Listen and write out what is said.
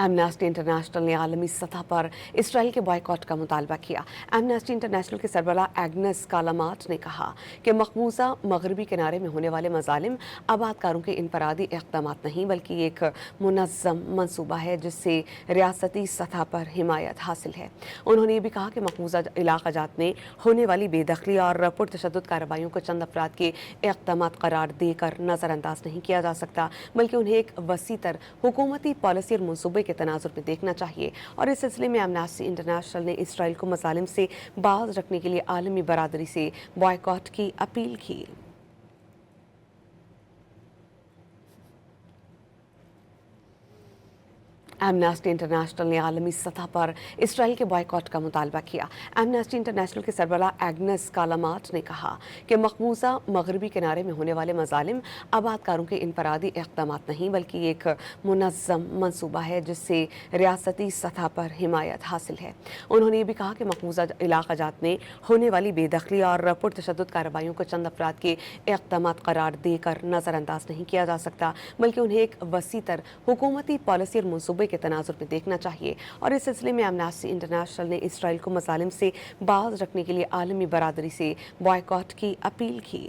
Amnesty international ने आलमी सतह पर इसराइल के बॉयकॉट का मुतालबा किया। एमनेस्टी इंटरनेशनल के सरबराह एग्नेस कालामाट ने कहा कि मकबूजा मगरबी किनारे में होने वाले मजालिम आबादकारों के इनफरादी इक़दाम नहीं बल्कि एक मुनज़्ज़म मनसूबा है जिससे रियासती सतह पर हिमायत हासिल है। उन्होंने ये भी कहा कि मकबूजा इलाका जात में होने वाली बेदखली और पुरतशद्दुद कार्रवाइयों को चंद अफराद के इक़दाम करार देकर नज़रअंदाज नहीं किया जा सकता, बल्कि उन्हें एक वसी तर हुकूमती पॉलिसी और मनसूबे के तनाजुर में देखना चाहिए। और इस सिलसिले में एमनेस्टी इंटरनेशनल ने इसराइल को मजालिम से बाज रखने के लिए आलमी बरादरी से बॉयकॉट की अपील की। एमनेस्टी इंटरनेशनल ने आलमी सतह पर इसराइल के बॉयकॉट का मुतालबा किया। एमनेस्टी इंटरनेशनल के सरबराह एग्नेस कालामाट ने कहा कि मकबूजा मगरबी किनारे में होने वाले मजालिम आबादकारों के इनफरादी इक़दाम नहीं बल्कि एक मुनज़्ज़म मनसूबा है जिससे रियासती सतह पर हिमायत हासिल है। उन्होंने ये भी कहा कि मकबूजा इलाका जात में होने वाली बेदखली और पुरतशद्दुद कार्रवाइयों को चंद अफराद के इक़दाम करार देकर नज़रअंदाज नहीं किया जा सकता, बल्कि उन्हें एक वसी तर हुकूमती पॉलिसी और मनसूबे के तनाजुर में देखना चाहिए। और इस सिलसिले में एमनेस्टी इंटरनेशनल ने इसराइल को मजालिम से बाज रखने के लिए आलमी बरादरी से बॉयकॉट की अपील की।